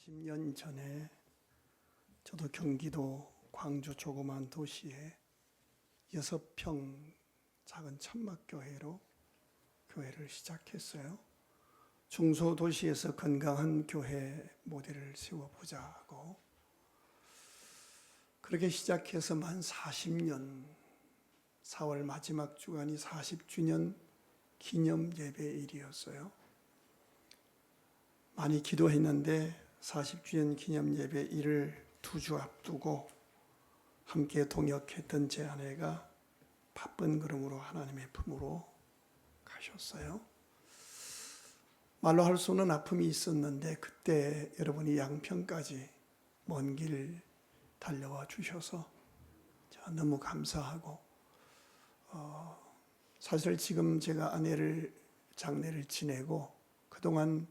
10년 전에 저도 경기도 광주 조그만 도시에 6평 작은 천막교회로 교회를 시작했어요. 중소도시에서 건강한 교회 모델을 세워보자 하고, 그렇게 시작해서 만 40년 4월 마지막 주간이 40주년 기념 예배일이었어요. 많이 기도했는데 40주년 기념 예배일을 2주 앞두고 함께 동역했던 제 아내가 바쁜 걸음으로 하나님의 품으로 가셨어요. 말로 할 수 없는 아픔이 있었는데 그때 여러분이 양평까지 먼 길 달려와 주셔서 너무 감사하고, 사실 지금 제가 아내를 장례를 지내고 그동안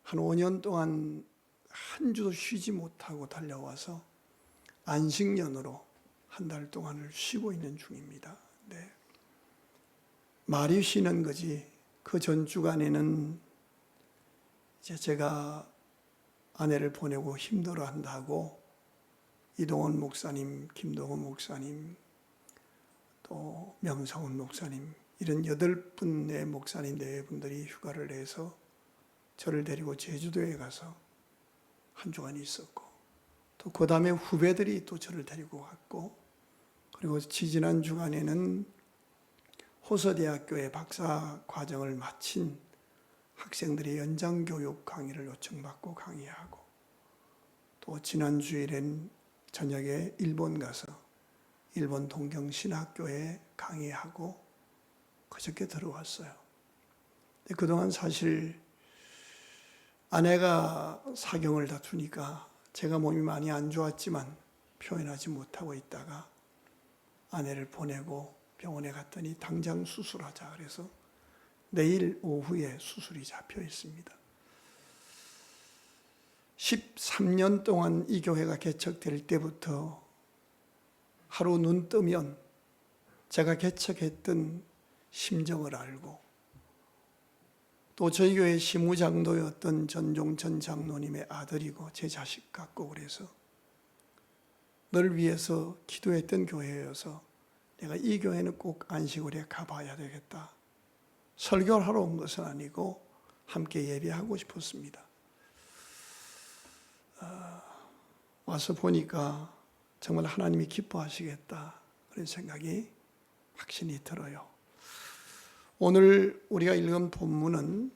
한 5년 동안 한 주도 쉬지 못하고 달려와서 안식년으로 한 달 동안을 쉬고 있는 중입니다. 네. 말이 쉬는 거지 그 전 주간에는 이제 제가 아내를 보내고 힘들어한다고 이동원 목사님, 김동원 목사님, 또 명성훈 목사님, 이런 8분의 목사님 4분들이 휴가를 내서 저를 데리고 제주도에 가서 한 주간 있었고, 또 그 다음에 후배들이 또 저를 데리고 갔고, 그리고 지지난 주간에는 호서대학교의 박사 과정을 마친 학생들의 연장교육 강의를 요청받고 강의하고, 또 지난 주일엔 저녁에 일본 가서 일본 동경신학교에 강의하고 그저께 들어왔어요. 그동안 사실 아내가 사경을 다투니까 제가 몸이 많이 안 좋았지만 표현하지 못하고 있다가 아내를 보내고 병원에 갔더니 당장 수술하자 그래서 내일 오후에 수술이 잡혀 있습니다. 13년 동안 이 교회가 개척될 때부터 하루 눈 뜨면 제가 개척했던 심정을 알고, 또 저희 교회 시무장도였던 전종천 장로님의 아들이고 제 자식 같고, 그래서 널 위해서 기도했던 교회여서 내가 이 교회는 꼭 안식월에 가봐야 되겠다. 설교를 하러 온 것은 아니고 함께 예배하고 싶었습니다. 와서 보니까 정말 하나님이 기뻐하시겠다 그런 생각이 확신이 들어요. 오늘 우리가 읽은 본문은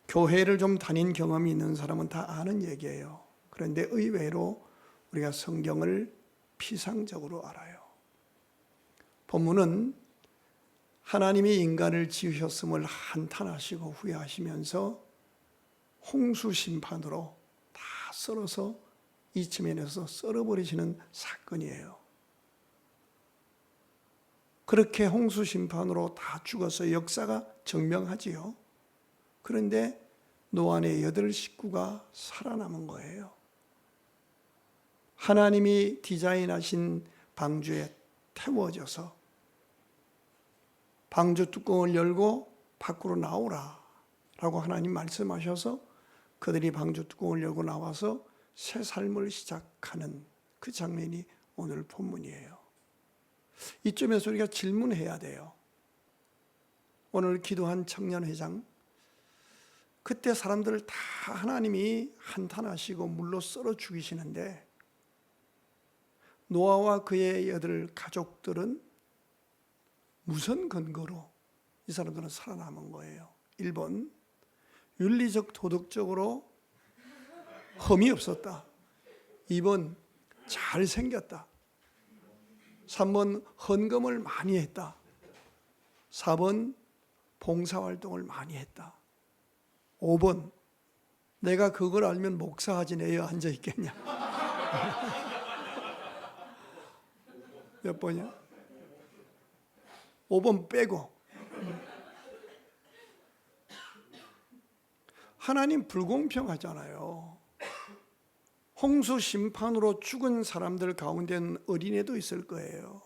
교회를 좀 다닌 경험이 있는 사람은 다 아는 얘기예요. 그런데 의외로 우리가 성경을 피상적으로 알아요. 본문은 하나님이 인간을 지으셨음을 한탄하시고 후회하시면서 홍수 심판으로 다 썰어서 이치면에서 썰어버리시는 사건이에요. 그렇게 홍수 심판으로 다 죽어서 역사가 증명하지요. 그런데 노아의 8 식구가 살아남은 거예요. 하나님이 디자인하신 방주에 태워져서 방주 뚜껑을 열고 밖으로 나오라 라고 하나님 말씀하셔서 그들이 방주 뚜껑을 열고 나와서 새 삶을 시작하는 그 장면이 오늘 본문이에요. 이쯤에서 우리가 질문해야 돼요. 오늘 기도한 청년회장, 그때 사람들을 다 하나님이 한탄하시고 물로 썰어 죽이시는데 노아와 그의 8 가족들은 무슨 근거로 이 사람들은 살아남은 거예요? 1번, 윤리적 도덕적으로 흠이 없었다. 2번, 잘생겼다. 3번, 헌금을 많이 했다. 4번, 봉사활동을 많이 했다. 5번, 내가 그걸 알면 목사하지 내에 앉아있겠냐. 몇 번이야? 5번 빼고. 하나님 불공평하잖아요. 홍수 심판으로 죽은 사람들 가운데는 어린애도 있을 거예요.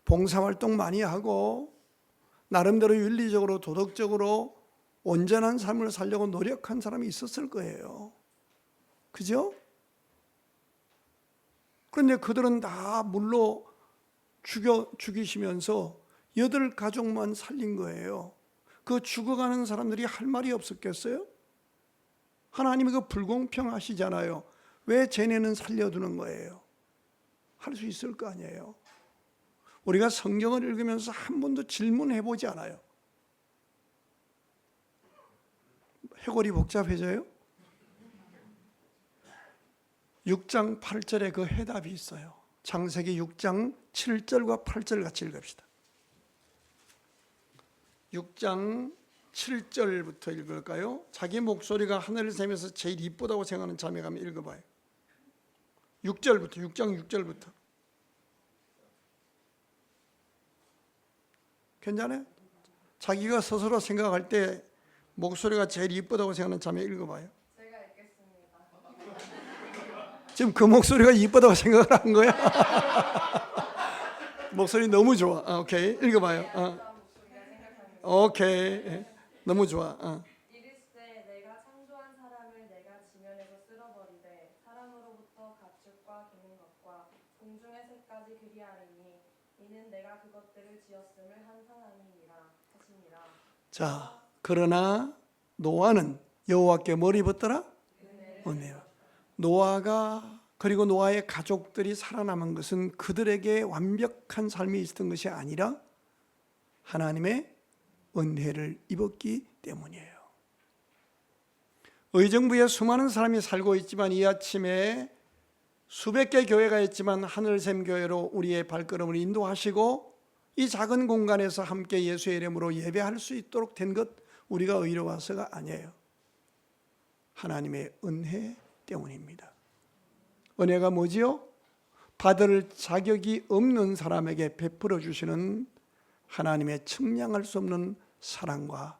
봉사활동 많이 하고 나름대로 윤리적으로 도덕적으로 온전한 삶을 살려고 노력한 사람이 있었을 거예요. 그죠? 그런데 그들은 다 물로 죽이시면서 8가족만 살린 거예요. 그 죽어가는 사람들이 할 말이 없었겠어요? 하나님이 그 불공평하시잖아요. 왜 쟤네는 살려두는 거예요? 할 수 있을 거 아니에요. 우리가 성경을 읽으면서 한 번도 질문해보지 않아요. 해골이 복잡해져요? 6장 8절에 그 해답이 있어요. 창세기 6장 7절과 8절 같이 읽읍시다. 6장 7절부터 읽을까요? 자기 목소리가 하늘을 세면서 제일 이쁘다고 생각하는 자매가 한번 읽어봐요. 6절부터, 6장 6절부터. 괜찮아요? 자기가 스스로 생각할 때 목소리가 제일 이쁘다고 생각하는 자매 읽어봐요. 제가 읽겠습니다. 지금 그 목소리가 이쁘다고 생각을 한 거야? 목소리 너무 좋아. 오케이, 읽어봐요. 오케이, 너무 좋아. 이르시되 내가 창조한 사람을 내가 지면에서 쓸어버리되 사람으로부터 가축과 기는 것과 공중의 새까지 그리하리니 이는 내가 그것들을 지었음을 한상함이니라 하시니라. 자, 그러나 노아는 여호와께 뭘 입었더라? 은혜를. 노아가 그리고 노아의 가족들이 살아남은 것은 그들에게 완벽한 삶이 있었던 것이 아니라 하나님의 은혜를 입었기 때문이에요. 의정부에 수많은 사람이 살고 있지만 이 아침에 수백 개 교회가 있지만 하늘샘 교회로 우리의 발걸음을 인도하시고 이 작은 공간에서 함께 예수의 이름으로 예배할 수 있도록 된 것 우리가 의로워서가 아니에요. 하나님의 은혜 때문입니다. 은혜가 뭐지요? 받을 자격이 없는 사람에게 베풀어 주시는 하나님의 측량할 수 없는 사랑과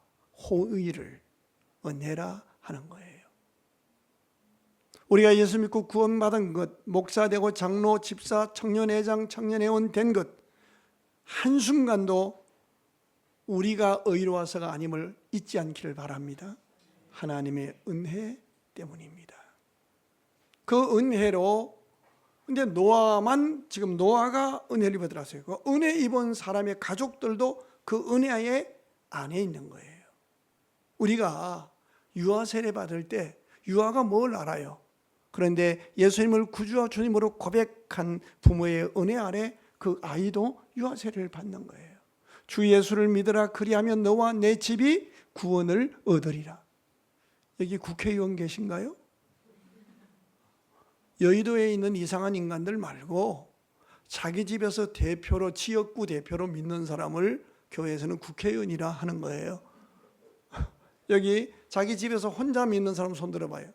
호의를 은혜라 하는 거예요. 우리가 예수 믿고 구원받은 것, 목사 되고 장로, 집사, 청년회장, 청년회원 된 것 한순간도 우리가 의로워서가 아님을 잊지 않기를 바랍니다. 하나님의 은혜 때문입니다. 그 은혜로 근데 노아만 지금 노아가 은혜를 받았어요. 그 은혜 입은 사람의 가족들도 그 은혜 안에 있는 거예요. 우리가 유아 세례 받을 때 유아가 뭘 알아요? 그런데 예수님을 구주와 주님으로 고백한 부모의 은혜 아래 그 아이도 유아 세례를 받는 거예요. 주 예수를 믿으라 그리하면 너와 내 집이 구원을 얻으리라. 여기 국회의원 계신가요? 여의도에 있는 이상한 인간들 말고 자기 집에서 대표로 지역구 대표로 믿는 사람을 교회에서는 국회의원이라 하는 거예요. 여기 자기 집에서 혼자 믿는 사람 손 들어봐요.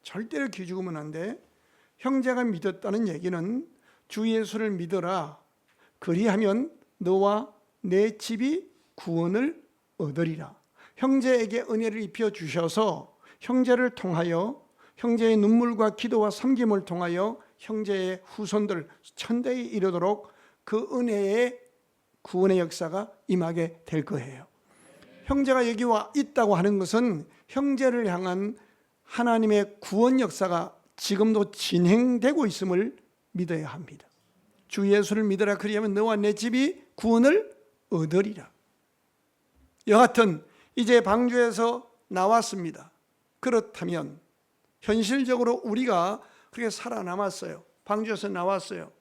절대로 기죽으면 안 돼. 형제가 믿었다는 얘기는 주 예수를 믿어라 그리하면 너와 내 집이 구원을 얻으리라. 형제에게 은혜를 입혀 주셔서 형제를 통하여 형제의 눈물과 기도와 섬김을 통하여 형제의 후손들 천대에 이르도록 그 은혜의 구원의 역사가 임하게 될 거예요. 형제가 여기 와 있다고 하는 것은 형제를 향한 하나님의 구원 역사가 지금도 진행되고 있음을 믿어야 합니다. 주 예수를 믿으라 그리하면 너와 내 집이 구원을 얻으리라. 여하튼 이제 방주에서 나왔습니다. 그렇다면 현실적으로 우리가 그렇게 살아남았어요. 방주에서 나왔어요.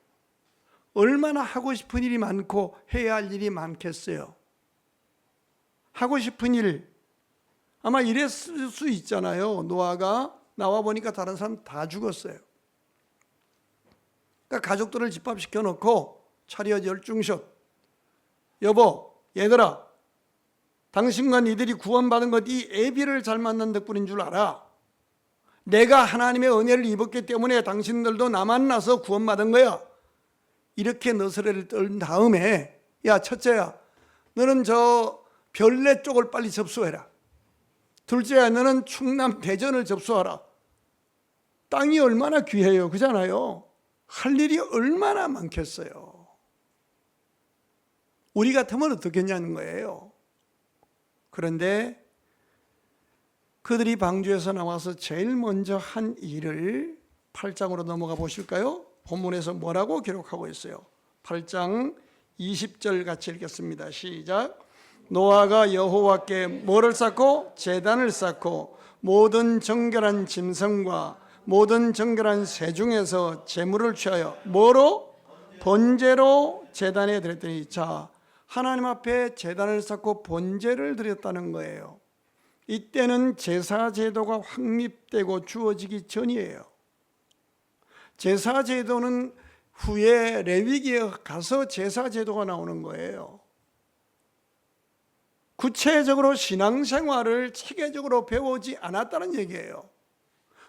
얼마나 하고 싶은 일이 많고 해야 할 일이 많겠어요. 하고 싶은 일 아마 이랬을 수 있잖아요. 노아가 나와 보니까 다른 사람 다 죽었어요. 그러니까 가족들을 집합시켜 놓고 차렷 열중샷, 여보 얘들아 당신과 니들이 구원받은 것 이 애비를 잘 만난 덕분인 줄 알아. 내가 하나님의 은혜를 입었기 때문에 당신들도 나 만나서 구원받은 거야. 이렇게 너스레를 떨 다음에 야 첫째야 너는 저 별내 쪽을 빨리 접수해라. 둘째야 너는 충남 대전을 접수하라. 땅이 얼마나 귀해요. 그잖아요. 할 일이 얼마나 많겠어요. 우리 같으면 어떻겠냐는 거예요. 그런데 그들이 방주에서 나와서 제일 먼저 한 일을 8장으로 넘어가 보실까요? 본문에서 뭐라고 기록하고 있어요? 8장 20절 같이 읽겠습니다. 시작. 노아가 여호와께 뭐를 쌓고? 제단을 쌓고 모든 정결한 짐승과 모든 정결한 새 중에서 제물을 취하여 뭐로? 번제로 제단에 드렸더니, 자, 하나님 앞에 제단을 쌓고 번제를 드렸다는 거예요. 이때는 제사 제도가 확립되고 주어지기 전이에요. 제사 제도는 후에 레위기에 가서 제사 제도가 나오는 거예요. 구체적으로 신앙생활을 체계적으로 배우지 않았다는 얘기예요.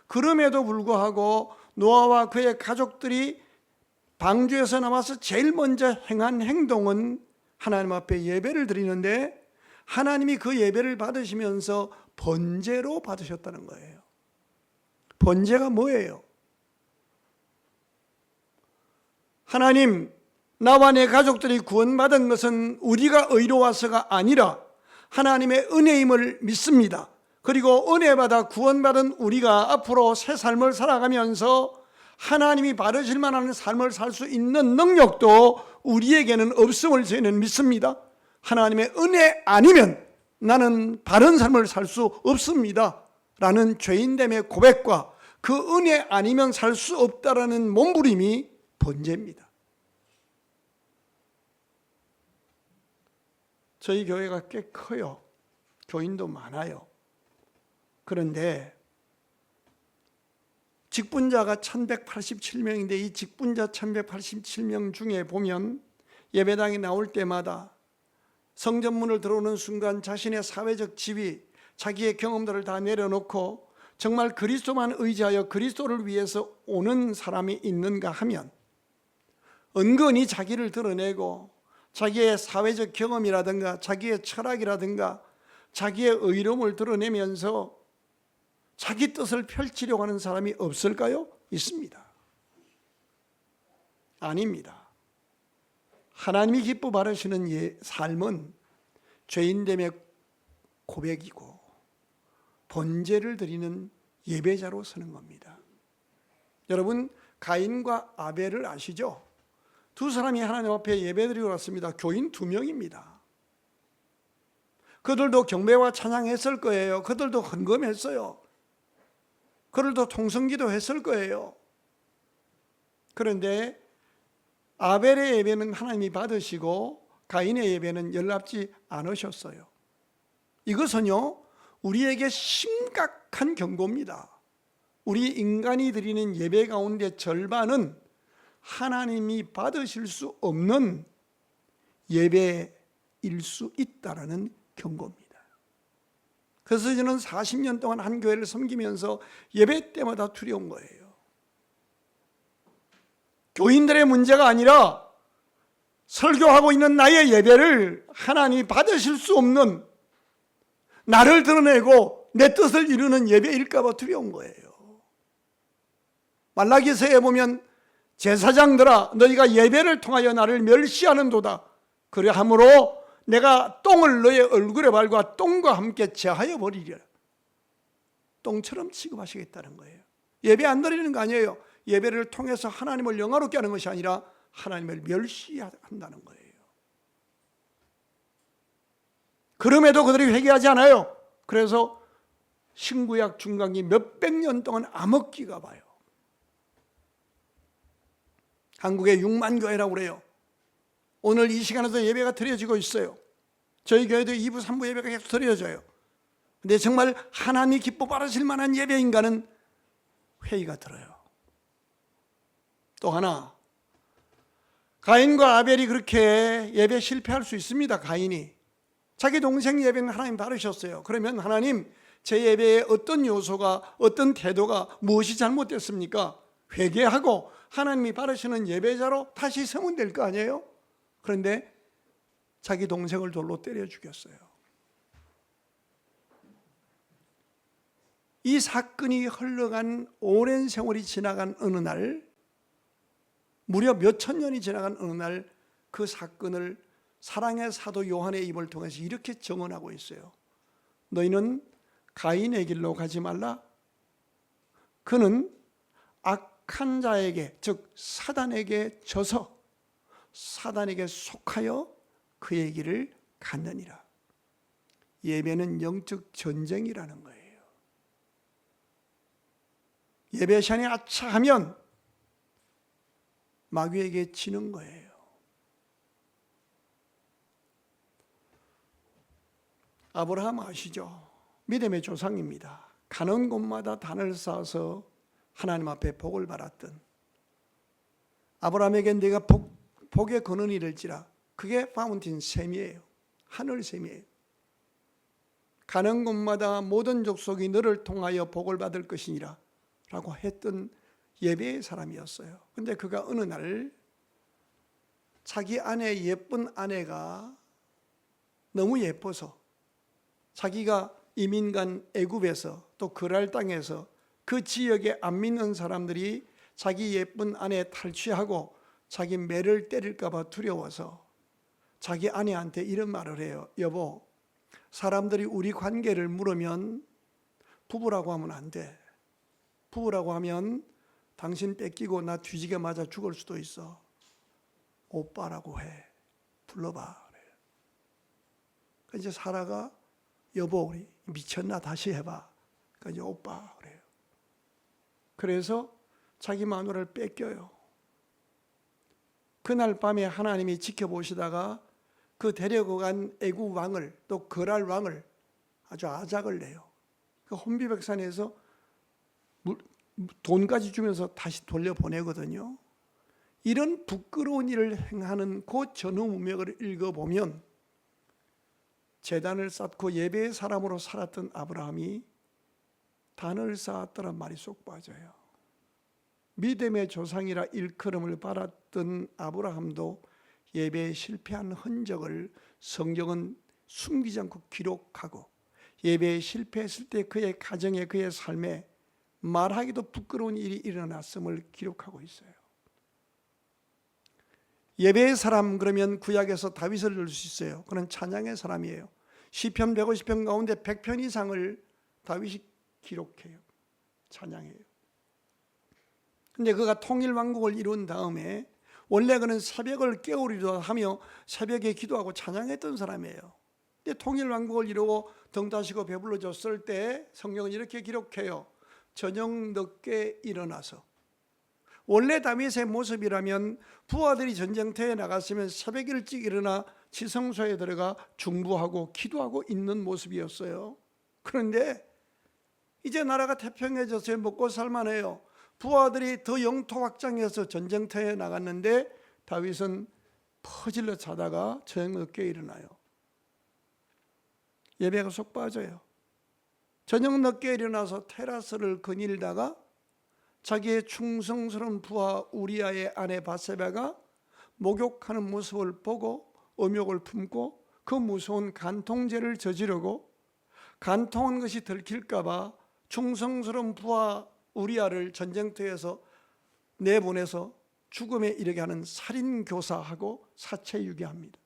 그럼에도 불구하고 노아와 그의 가족들이 방주에서 나와서 제일 먼저 행한 행동은 하나님 앞에 예배를 드리는데, 하나님이 그 예배를 받으시면서 번제로 받으셨다는 거예요. 번제가 뭐예요? 하나님, 나와 내 가족들이 구원받은 것은 우리가 의로워서가 아니라 하나님의 은혜임을 믿습니다. 그리고 은혜받아 구원받은 우리가 앞으로 새 삶을 살아가면서 하나님이 바르실 만한 삶을 살 수 있는 능력도 우리에게는 없음을 저희는 믿습니다. 하나님의 은혜 아니면 나는 바른 삶을 살 수 없습니다 라는 죄인됨의 고백과 그 은혜 아니면 살 수 없다라는 몸부림이 번제입니다. 저희 교회가 꽤 커요. 교인도 많아요. 그런데 직분자가 1187명인데 이 직분자 1187명 중에 보면 예배당에 나올 때마다 성전문을 들어오는 순간 자신의 사회적 지위, 자기의 경험들을 다 내려놓고 정말 그리스도만 의지하여 그리스도를 위해서 오는 사람이 있는가 하면 은근히 자기를 드러내고 자기의 사회적 경험이라든가 자기의 철학이라든가 자기의 의로움을 드러내면서 자기 뜻을 펼치려고 하는 사람이 없을까요? 있습니다. 아닙니다. 하나님이 기뻐 바라시는 삶은 죄인됨의 고백이고 번제를 드리는 예배자로 서는 겁니다. 여러분, 가인과 아벨을 아시죠? 두 사람이 하나님 앞에 예배드리고 왔습니다. 교인 2명입니다. 그들도 경배와 찬양했을 거예요. 그들도 헌금했어요. 그들도 통성기도 했을 거예요. 그런데 아벨의 예배는 하나님이 받으시고 가인의 예배는 연락지 않으셨어요. 이것은요, 우리에게 심각한 경고입니다. 우리 인간이 드리는 예배 가운데 절반은 하나님이 받으실 수 없는 예배일 수 있다는 경고입니다. 그래서 저는 40년 동안 한 교회를 섬기면서 예배 때마다 두려운 거예요. 교인들의 문제가 아니라 설교하고 있는 나의 예배를 하나님이 받으실 수 없는, 나를 드러내고 내 뜻을 이루는 예배일까 봐 두려운 거예요. 말라기서에 보면 제사장들아, 너희가 예배를 통하여 나를 멸시하는도다. 그러함으로 내가 똥을 너의 얼굴에 밟아 똥과 함께 제하여 버리리라. 똥처럼 취급하시겠다는 거예요. 예배 안 드리는 거 아니에요. 예배를 통해서 하나님을 영화롭게 하는 것이 아니라 하나님을 멸시한다는 거예요. 그럼에도 그들이 회개하지 않아요. 그래서 신구약 중간기 몇백 년 동안 암흑기가 봐요. 한국에 6만 교회라고 그래요. 오늘 이 시간에도 예배가 드려지고 있어요. 저희 교회도 2부, 3부 예배가 계속 드려져요. 근데 정말 하나님이 기뻐 바라실 만한 예배인가는 회의가 들어요. 또 하나, 가인과 아벨이 그렇게 예배 실패할 수 있습니다. 가인이 자기 동생 예배는 하나님 바르셨어요. 그러면 하나님, 제 예배에 어떤 요소가, 어떤 태도가, 무엇이 잘못됐습니까? 회개하고 하나님이 바르시는 예배자로 다시 서면 될 거 아니에요? 그런데 자기 동생을 돌로 때려 죽였어요. 이 사건이 흘러간 오랜 세월이 지나간 어느 날, 무려 몇천 년이 지나간 어느 날 그 사건을 사랑의 사도 요한의 입을 통해서 이렇게 증언하고 있어요. 너희는 가인의 길로 가지 말라. 그는 악한 자에게, 즉 사단에게 져서 사단에게 속하여 그의 길을 갔느니라. 예배는 영적 전쟁이라는 거예요. 예배 시간에 아차하면 마귀에게 지는 거예요. 아브라함 아시죠? 믿음의 조상입니다. 가는 곳마다 단을 쌓아서 하나님 앞에 복을 받았던, 아브라함에게 네가 복의 근원이 될지라, 그게 파운틴 샘이에요. 하늘 샘이에요. 가는 곳마다 모든 족속이 너를 통하여 복을 받을 것이니라 라고 했던 예배의 사람이었어요. 근데 그가 어느 날 자기 아내, 예쁜 아내가 너무 예뻐서 자기가 이민 간 애굽에서 또 그랄 땅에서 그 지역에 안 믿는 사람들이 자기 예쁜 아내 탈취하고 자기 매를 때릴까 봐 두려워서 자기 아내한테 이런 말을 해요. 여보, 사람들이 우리 관계를 물으면 부부라고 하면 안 돼. 부부라고 하면 당신 뺏기고 나 뒤지게 맞아 죽을 수도 있어. 오빠라고 해. 불러봐. 그래요. 그래서 이제 사라가 여보, 우리 미쳤나? 다시 해봐. 그러니까 이제 오빠 그래요. 그래서 자기 마누라를 뺏겨요. 그날 밤에 하나님이 지켜보시다가 그 데리고 간 애국 왕을, 또 그랄 왕을 아주 아작을 내요. 그 혼비백산에서 돈까지 주면서 다시 돌려보내거든요. 이런 부끄러운 일을 행하는 그 전후 문맥을 읽어보면 제단을 쌓고 예배의 사람으로 살았던 아브라함이 단을 쌓았더란 말이 쏙 빠져요. 믿음의 조상이라 일컬음을 받았던 아브라함도 예배에 실패한 흔적을 성경은 숨기지 않고 기록하고, 예배에 실패했을 때 그의 가정에, 그의 삶에 말하기도 부끄러운 일이 일어났음을 기록하고 있어요. 예배의 사람, 그러면 구약에서 다윗을 들 수 있어요. 그는 찬양의 사람이에요. 시편 150편 가운데 100편 이상을 다윗이 기록해요. 찬양해요. 근데 그가 통일왕국을 이룬 다음에 원래 그는 새벽을 깨우리도 하며 새벽에 기도하고 찬양했던 사람이에요. 근데 통일왕국을 이루고 등 다시고 배불러졌을 때 성경은 이렇게 기록해요. 저녁 늦게 일어나서. 원래 다윗의 모습이라면 부하들이 전쟁터에 나갔으면 새벽 일찍 일어나 지성소에 들어가 중부하고 기도하고 있는 모습이었어요. 그런데 이제 나라가 태평해져서 먹고 살만해요. 부하들이 더 영토 확장해서 전쟁터에 나갔는데 다윗은 퍼질러 자다가 저녁 늦게 일어나요. 예배가 속 빠져요. 저녁 늦게 일어나서 테라스를 거닐다가 자기의 충성스러운 부하 우리아의 아내 바세바가 목욕하는 모습을 보고 음욕을 품고 그 무서운 간통죄를 저지르고, 간통한 것이 들킬까 봐 충성스러운 부하 우리아를 전쟁터에서 내보내서 죽음에 이르게 하는 살인교사하고 사체유기합니다.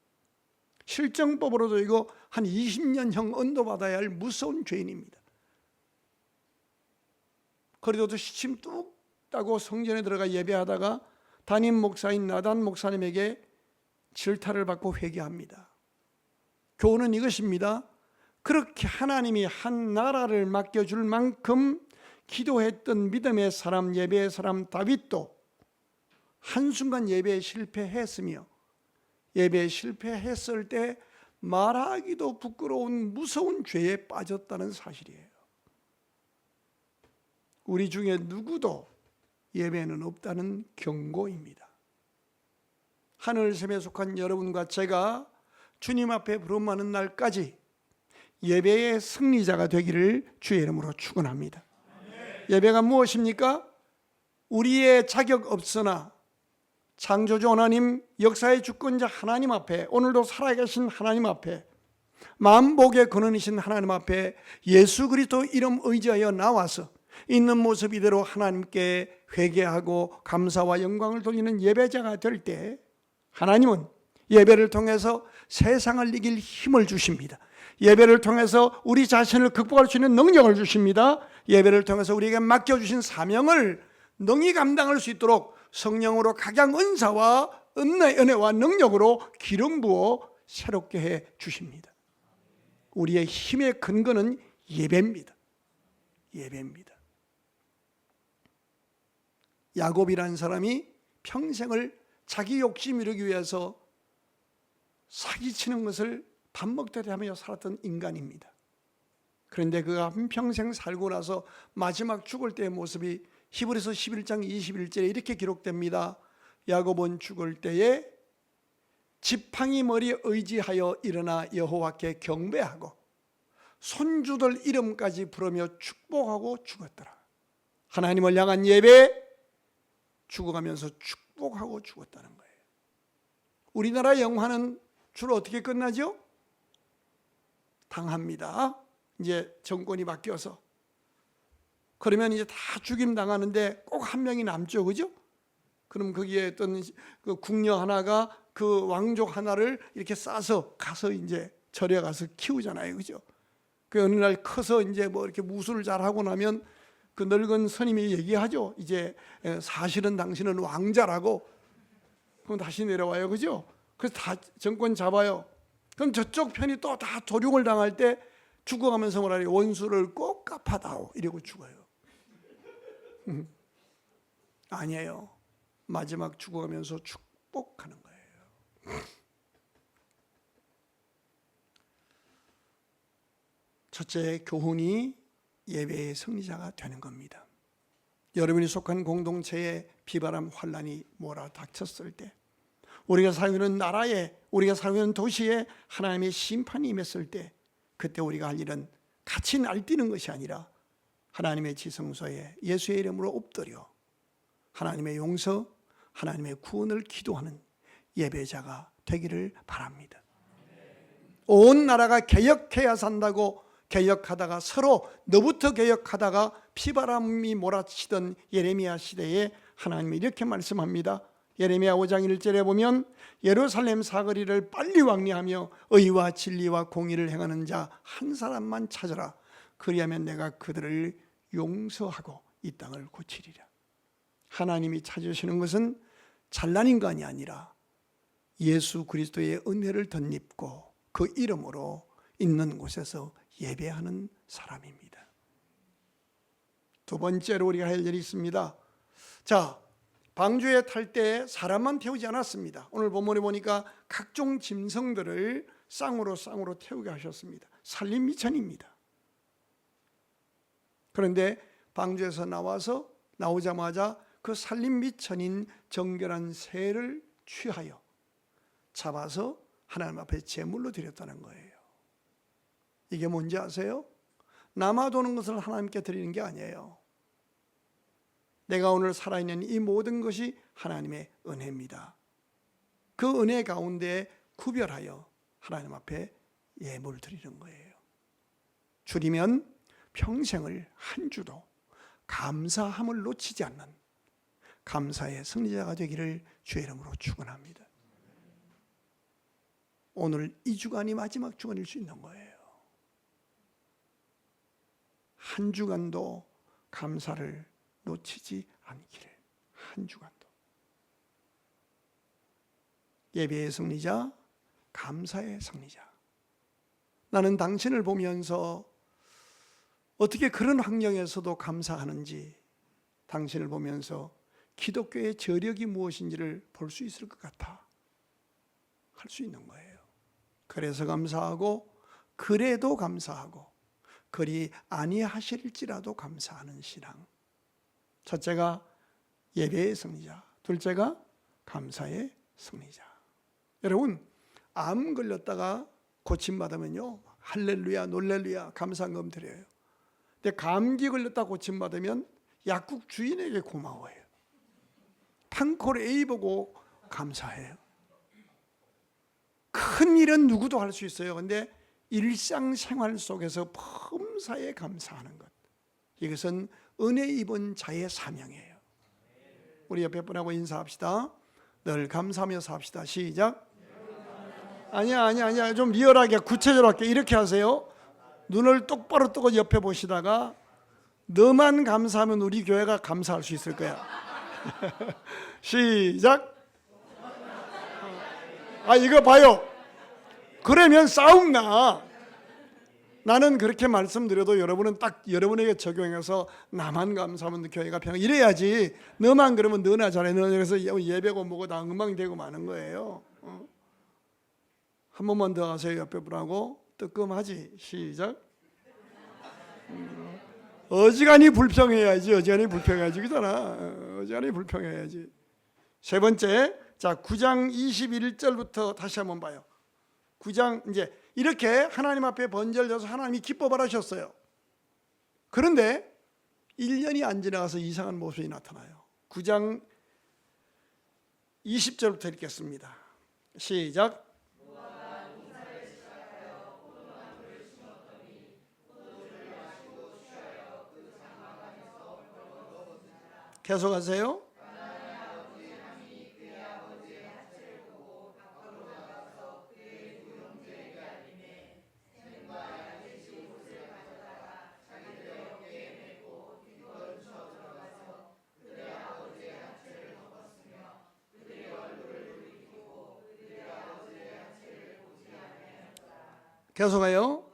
실정법으로도 이거 한 20년형 언도받아야 할 무서운 죄인입니다. 그래도 시침 뚝 따고 성전에 들어가 예배하다가 담임 목사인 나단 목사님에게 질타를 받고 회개합니다. 교훈은 이것입니다. 그렇게 하나님이 한 나라를 맡겨줄 만큼 기도했던 믿음의 사람, 예배의 사람 다윗도 한순간 예배에 실패했으며, 예배에 실패했을 때 말하기도 부끄러운 무서운 죄에 빠졌다는 사실이에요. 우리 중에 누구도 예배는 없다는 경고입니다. 하늘샘에 속한 여러분과 제가 주님 앞에 부름하는 날까지 예배의 승리자가 되기를 주의 이름으로 축원합니다. 예배가 무엇입니까? 우리의 자격 없으나 창조주 하나님, 역사의 주권자 하나님 앞에, 오늘도 살아계신 하나님 앞에, 만복의 근원이신 하나님 앞에 예수 그리스도 이름 의지하여 나와서 있는 모습 이대로 하나님께 회개하고 감사와 영광을 돌리는 예배자가 될 때 하나님은 예배를 통해서 세상을 이길 힘을 주십니다. 예배를 통해서 우리 자신을 극복할 수 있는 능력을 주십니다. 예배를 통해서 우리에게 맡겨주신 사명을 능히 감당할 수 있도록 성령으로 각양 은사와 은혜와 능력으로 기름 부어 새롭게 해 주십니다. 우리의 힘의 근거는 예배입니다. 예배입니다. 야곱이라는 사람이 평생을 자기 욕심 이루기 위해서 사기치는 것을 밥 먹듯이 하며 살았던 인간입니다. 그런데 그가 한평생 살고 나서 마지막 죽을 때의 모습이 히브리서 11장 21절에 이렇게 기록됩니다. 야곱은 죽을 때에 지팡이 머리에 의지하여 일어나 여호와께 경배하고 손주들 이름까지 부르며 축복하고 죽었더라. 하나님을 향한 예배, 죽어가면서 축복하고 죽었다는 거예요. 우리나라 영화는 주로 어떻게 끝나죠? 당합니다. 이제 정권이 바뀌어서. 그러면 이제 다 죽임 당하는데 꼭 한 명이 남죠, 그죠? 그럼 거기에 어떤 그 궁녀 하나가 그 왕족 하나를 이렇게 싸서 가서 이제 절에 가서 키우잖아요, 그죠? 그 어느 날 커서 이제 뭐 이렇게 무술을 잘 하고 나면 그 늙은 스님이 얘기하죠. 이제 사실은 당신은 왕자라고. 그럼 다시 내려와요, 그죠? 그래서 다 정권 잡아요. 그럼 저쪽 편이 또 다 조롱을 당할 때 죽어가면서 뭐라 해요? 원수를 꼭 갚아다오 이러고 죽어요. 아니에요. 마지막 죽어가면서 축복하는 거예요. 첫째, 교훈이 예배의 승리자가 되는 겁니다. 여러분이 속한 공동체에 비바람 환란이 몰아닥쳤을 때, 우리가 살고 있는 나라에, 우리가 살고 있는 도시에 하나님의 심판이 임했을 때, 그때 우리가 할 일은 같이 날뛰는 것이 아니라 하나님의 지성소에 예수의 이름으로 엎드려 하나님의 용서, 하나님의 구원을 기도하는 예배자가 되기를 바랍니다. 온 나라가 개혁해야 산다고 개혁하다가 서로 너부터 개혁하다가 피바람이 몰아치던 예레미야 시대에 하나님이 이렇게 말씀합니다. 예레미야 5장 1절에 보면 예루살렘 사거리를 빨리 왕래하며 의와 진리와 공의를 행하는 자 한 사람만 찾아라. 그리하면 내가 그들을 용서하고 이 땅을 고치리라. 하나님이 찾으시는 것은 잘난 인간이 아니라 예수 그리스도의 은혜를 덧입고 그 이름으로 있는 곳에서 예배하는 사람입니다. 두 번째로 우리가 할 일이 있습니다. 자, 방주에 탈 때 사람만 태우지 않았습니다. 오늘 본문에 보니까 각종 짐승들을 쌍으로 태우게 하셨습니다. 산림미천입니다. 그런데 방주에서 나오자마자 그 산림미천인 정결한 새를 취하여 잡아서 하나님 앞에 제물로 드렸다는 거예요. 이게 뭔지 아세요? 남아도는 것을 하나님께 드리는 게 아니에요. 내가 오늘 살아있는 이 모든 것이 하나님의 은혜입니다. 그 은혜 가운데 구별하여 하나님 앞에 예물을 드리는 거예요. 줄이면 평생을 한 주도 감사함을 놓치지 않는 감사의 승리자가 되기를 주의 이름으로 축원합니다. 오늘 이 주간이 마지막 주간일 수 있는 거예요. 한 주간도 감사를 놓치지 않기를. 한 주간도. 예배의 승리자, 감사의 승리자. 나는 당신을 보면서 어떻게 그런 환경에서도 감사하는지, 당신을 보면서 기독교의 저력이 무엇인지를 볼 수 있을 것 같아. 할 수 있는 거예요. 그래서 감사하고, 그래도 감사하고, 그리 아니하실지라도 감사하는 신앙. 첫째가 예배의 승리자, 둘째가 감사의 승리자. 여러분, 암 걸렸다가 고침받으면요, 할렐루야, 놀렐루야, 감사한금 드려요. 근데 감기 걸렸다 고침받으면 약국 주인에게 고마워해요. 판콜 A 보고 감사해요. 큰 일은 누구도 할 수 있어요. 근데 일상생활 속에서 범사에 감사하는 것, 이것은 은혜 입은 자의 사명이에요. 우리 옆에 분하고 인사합시다. 늘 감사하며 삽시다. 시작. 아니야. 좀 리얼하게 구체적으로 할게. 이렇게 하세요. 눈을 똑바로 뜨고 옆에 보시다가 너만 감사하면 우리 교회가 감사할 수 있을 거야. 시작. 이거 봐요. 그러면 싸움 나. 나는 그렇게 말씀드려도 여러분은 딱 여러분에게 적용해서 나만 감사하면 교회가 평 이래야지. 너만 그러면 너나 잘해. 너 그래서 예배고 뭐고 다 엉망되고 마는 거예요. 한 번만 더 하세요. 옆에 분하고. 뜨끔하지. 시작. 어지간히 불평해야지. 그잖아. 어지간히 불평해야지. 세 번째, 자 9장 21절부터 다시 한번 봐요. 9장 이제 이렇게 하나님 앞에 번절돼서 하나님이 기뻐 바라셨어요. 그런데 1년이 안 지나가서 이상한 모습이 나타나요. 9장 20절부터 읽겠습니다. 시작. 계속하세요. 계속해요.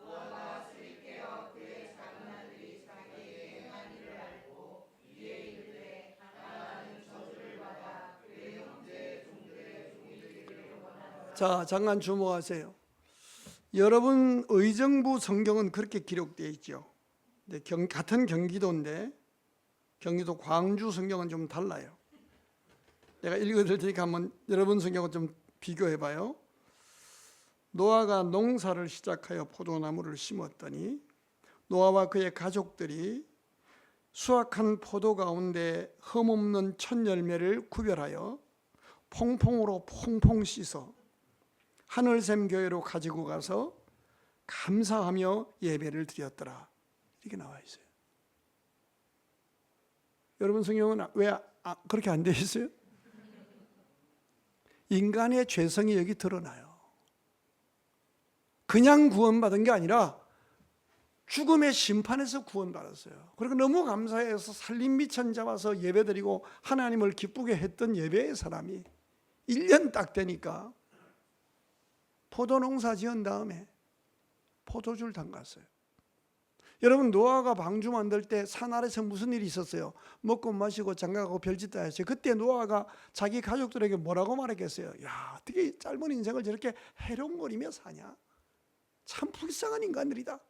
자, 잠깐 주목하세요. 여러분 의정부 성경은 그렇게 기록되어 있죠. 같은 경기도인데 경기도 광주 성경은 좀 달라요. 내가 읽어드릴 테니까 한번 여러분 성경을 좀 비교해봐요. 노아가 농사를 시작하여 포도나무를 심었더니 노아와 그의 가족들이 수확한 포도 가운데 흠없는 첫 열매를 구별하여 퐁퐁으로 퐁퐁 씻어 하늘샘 교회로 가지고 가서 감사하며 예배를 드렸더라. 이렇게 나와 있어요. 여러분 성경은 왜 그렇게 안 돼 있어요? 인간의 죄성이 여기 드러나요. 그냥 구원받은 게 아니라 죽음의 심판에서 구원받았어요. 그리고 너무 감사해서 살림미천 잡아서 예배드리고 하나님을 기쁘게 했던 예배의 사람이 1년 딱 되니까 포도농사 지은 다음에 포도주를 담갔어요. 여러분 노아가 방주 만들 때 산 아래서 무슨 일이 있었어요? 먹고 마시고 장가가고 별짓 다 했어요. 그때 노아가 자기 가족들에게 뭐라고 말했겠어요? 야, 어떻게 짧은 인생을 저렇게 해롱거리며 사냐? 참 불쌍한 인간들이다.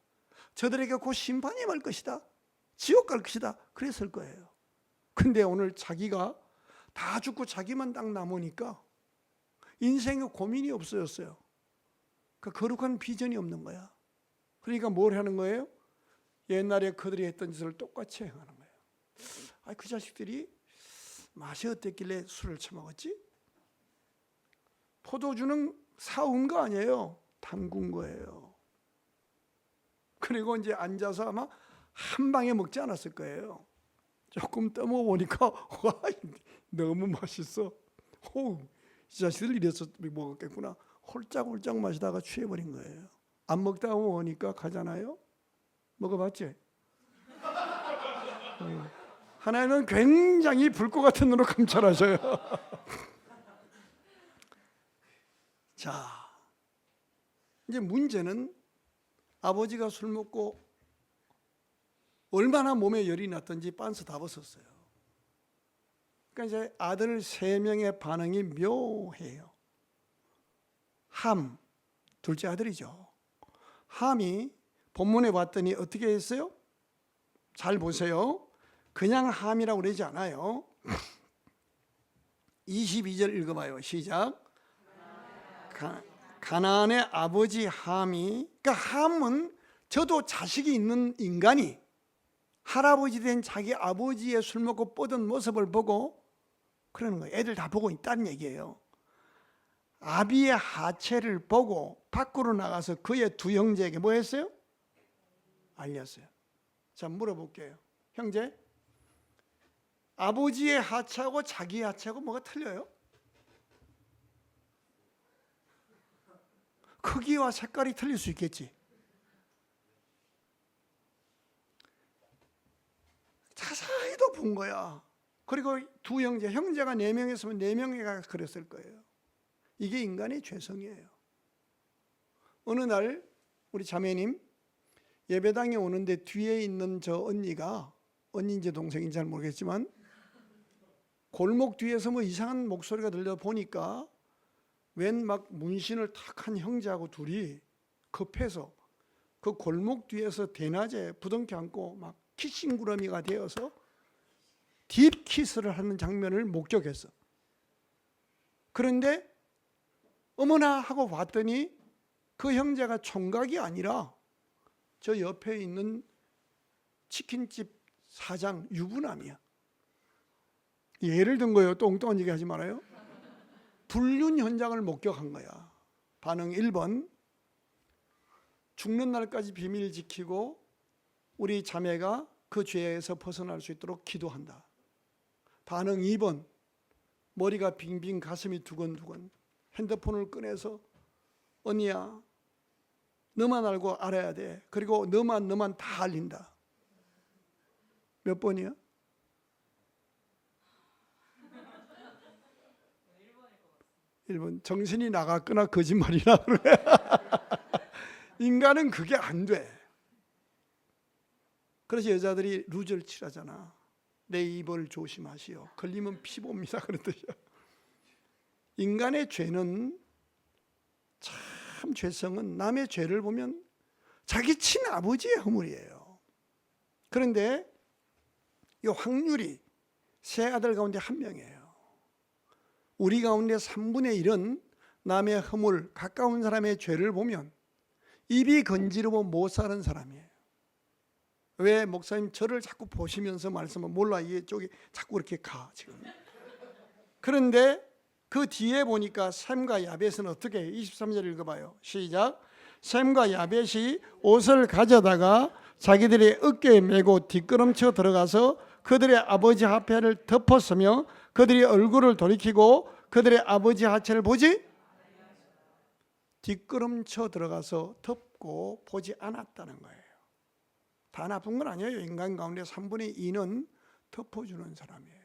저들에게 곧 심판이 임할 것이다. 지옥 갈 것이다. 그랬을 거예요. 근데 오늘 자기가 다 죽고 자기만 딱 남으니까 인생에 고민이 없어졌어요. 그 거룩한 비전이 없는 거야. 그러니까 뭘 하는 거예요? 옛날에 그들이 했던 짓을 똑같이 행하는 거예요. 그 자식들이 맛이 어땠길래 술을 처먹었지? 포도주는 사온 거 아니에요. 담근 거예요. 그리고 이제 앉아서 아마 한 방에 먹지 않았을 거예요. 조금 떠먹어보니까 와, 너무 맛있어. 이 자식들 이래서 먹었겠구나. 홀짝홀짝 마시다가 취해버린 거예요. 안 먹다가 먹으니까 가잖아요. 먹어봤지? 하나님은 굉장히 불꽃 같은 눈으로 감찰하셔요. 자, 이제 문제는 아버지가 술 먹고 얼마나 몸에 열이 났던지 빤스 다 벗었어요. 그러니까 이제 아들 3명의 반응이 묘해요. 함, 둘째 아들이죠. 함이 본문에 봤더니 어떻게 했어요? 잘 보세요. 그냥 함이라고 그러지 않아요. 22절 읽어봐요. 시작. 가나안의 아버지 함이, 그러니까 함은 저도 자식이 있는 인간이 할아버지 된 자기 아버지의 술 먹고 뻗은 모습을 보고 그러는 거예요. 애들 다 보고 있다는 얘기예요. 아비의 하체를 보고 밖으로 나가서 그의 두 형제에게 뭐 했어요? 알렸어요. 자, 물어볼게요. 형제, 아버지의 하체하고 자기 하체하고 뭐가 틀려요? 크기와 색깔이 틀릴 수 있겠지. 자세히도 본 거야. 그리고 두 형제가 4명이었으면 4명이가 그랬을 거예요. 이게 인간의 죄성이에요. 어느 날 우리 자매님 예배당에 오는데 뒤에 있는 저 언니인지 동생인지 잘 모르겠지만 골목 뒤에서 뭐 이상한 목소리가 들려 보니까 웬 막 문신을 탁 한 형제하고 둘이 급해서 그 골목 뒤에서 대낮에 부둥켜 안고 막 키싱구러미가 되어서 딥키스를 하는 장면을 목격했어. 그런데 어머나 하고 봤더니 그 형제가 총각이 아니라 저 옆에 있는 치킨집 사장 유부남이야. 예를 든 거예요. 똥똥한 얘기 하지 말아요. 불륜 현장을 목격한 거야. 반응 1번, 죽는 날까지 비밀 지키고 우리 자매가 그 죄에서 벗어날 수 있도록 기도한다. 반응 2번, 머리가 빙빙 가슴이 두근두근 핸드폰을 꺼내서 언니야 너만 알고 알아야 돼. 그리고 너만 다 알린다. 몇 번이야? 1번. 정신이 나갔거나 거짓말이나 그래. 인간은 그게 안 돼. 그래서 여자들이 루즈를 칠하잖아. 내 입을 조심하시오. 걸리면 피봅니다. 그런 뜻이야. 인간의 죄는 참 죄성은 남의 죄를 보면 자기 친아버지의 허물이에요. 그런데 이 확률이 세 아들 가운데 한 명이에요. 우리 가운데 3분의 1은 남의 허물, 가까운 사람의 죄를 보면 입이 건지르고 못 사는 사람이에요. 왜 목사님 저를 자꾸 보시면서 말씀을 몰라 이쪽이 자꾸 이렇게 가 지금. 그런데 그 뒤에 보니까 셈과 야벳은 어떻게 해요? 23절 읽어봐요. 시작. 셈과 야벳이 옷을 가져다가 자기들의 어깨에 메고 뒷걸음쳐 들어가서 그들의 아버지 하체를 덮었으며 그들이 얼굴을 돌이키고 그들의 아버지 하체를 보지 뒷걸음쳐 들어가서 덮고 보지 않았다는 거예요. 다 나쁜 건 아니에요. 인간 가운데 3분의 2는 덮어주는 사람이에요.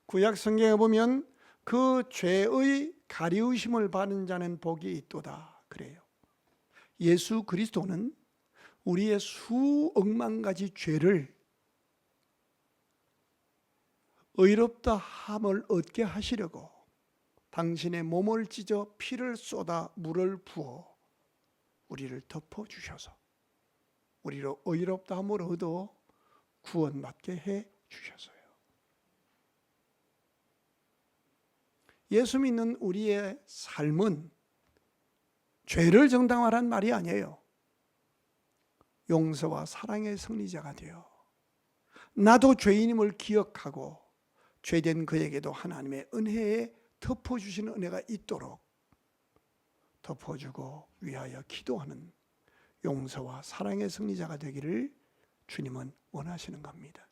구약 성경에 보면 그 죄의 가리우심을 받은 자는 복이 있도다 그래요. 예수 그리스도는 우리의 수억만 가지 죄를 의롭다 함을 얻게 하시려고 당신의 몸을 찢어 피를 쏟아 물을 부어 우리를 덮어주셔서 우리로 의롭다 함을 얻어 구원받게 해 주셨어요. 예수 믿는 우리의 삶은 죄를 정당화란 말이 아니에요. 용서와 사랑의 승리자가 되어 나도 죄인임을 기억하고 죄된 그에게도 하나님의 은혜에 덮어주시는 은혜가 있도록 덮어주고 위하여 기도하는 용서와 사랑의 승리자가 되기를 주님은 원하시는 겁니다.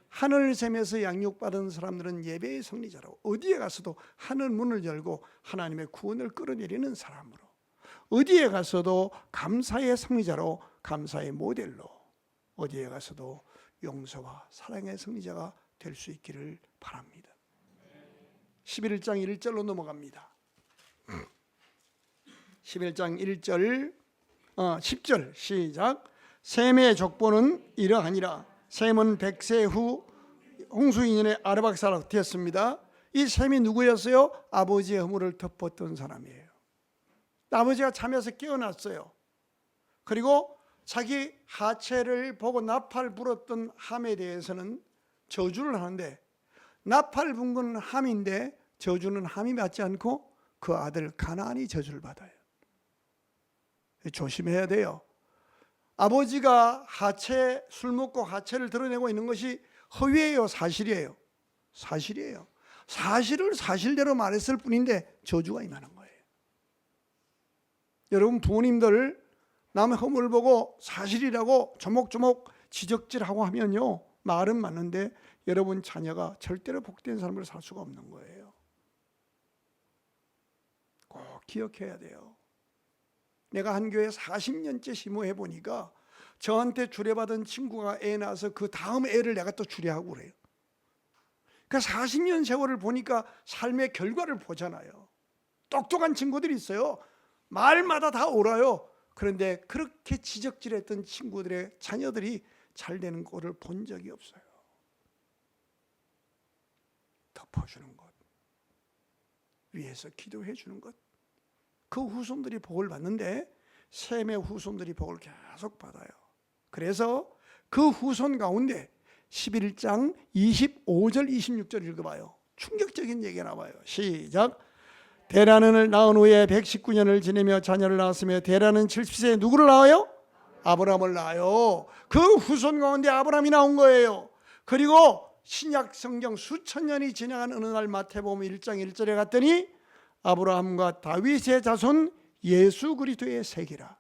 하늘샘에서 양육받은 사람들은 예배의 승리자로 어디에 가서도 하늘 문을 열고 하나님의 구원을 끌어내리는 사람으로 어디에 가서도 감사의 승리자로 감사의 모델로 어디에 가서도 용서와 사랑의 승리자가 될 수 있기를 바랍니다. 11장 1절로 넘어갑니다. 11장 1절 10절 시작. 셈의 족보는 이러하니라. 셈은 100세 후 홍수 인연의 아르박사라 되었습니다. 이 셈이 누구였어요? 아버지의 허물을 덮었던 사람이에요. 아버지가 잠에서 깨어났어요. 그리고 자기 하체를 보고 나팔 불었던 함에 대해서는 저주를 하는데 나팔 분 건 함인데 저주는 함이 맞지 않고 그 아들 가나안이 저주를 받아요. 조심해야 돼요. 아버지가 하체 술 먹고 하체를 드러내고 있는 것이 허위예요, 사실이에요? 사실이에요. 사실을 사실대로 말했을 뿐인데 저주가 임하는 거예요. 여러분 부모님들 남의 허물을 보고 사실이라고 조목조목 지적질하고 하면요 말은 맞는데 여러분 자녀가 절대로 복된 삶을 살 수가 없는 거예요. 꼭 기억해야 돼요. 내가 한 교회 40년째 심호해 보니까 저한테 주례받은 친구가 애 낳아서 그 다음 애를 내가 또 주례하고 그래요. 그러니까 40년 세월을 보니까 삶의 결과를 보잖아요. 똑똑한 친구들이 있어요. 말마다 다 옳아요. 그런데 그렇게 지적질했던 친구들의 자녀들이 잘 되는 꼴을 본 적이 없어요. 덮어주는 것, 위에서 기도해 주는 것, 그 후손들이 복을 받는데 셈의 후손들이 복을 계속 받아요. 그래서 그 후손 가운데 11장 25절 26절 읽어봐요. 충격적인 얘기가 나와요. 시작. 데라는을 낳은 후에 119년을 지내며 자녀를 낳았으며 데라는 70세에 누구를 낳아요? 아브라함을 낳아요. 그 후손 가운데 아브라함이 나온 거예요. 그리고 신약 성경 수천 년이 지나간 어느 날 마태복음 1장 1절에 갔더니 아브라함과 다윗의 자손 예수 그리스도의 세계라.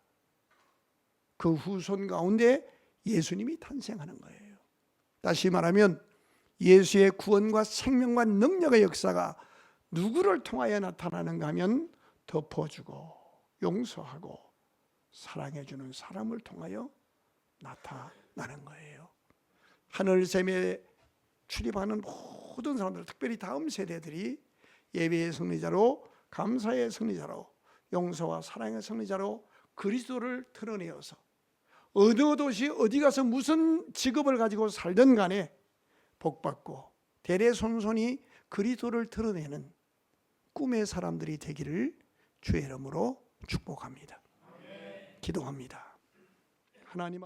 그 후손 가운데 예수님이 탄생하는 거예요. 다시 말하면 예수의 구원과 생명과 능력의 역사가 누구를 통하여 나타나는가 하면 덮어주고 용서하고 사랑해주는 사람을 통하여 나타나는 거예요. 하늘샘에 출입하는 모든 사람들, 특별히 다음 세대들이 예배의 승리자로, 감사의 승리자로, 용서와 사랑의 승리자로 그리스도를 드러내어서 어느 도시 어디 가서 무슨 직업을 가지고 살든 간에 복받고 대대손손이 그리스도를 드러내는 꿈의 사람들이 되기를 주의 이름으로 축복합니다. 기도합니다. 하나님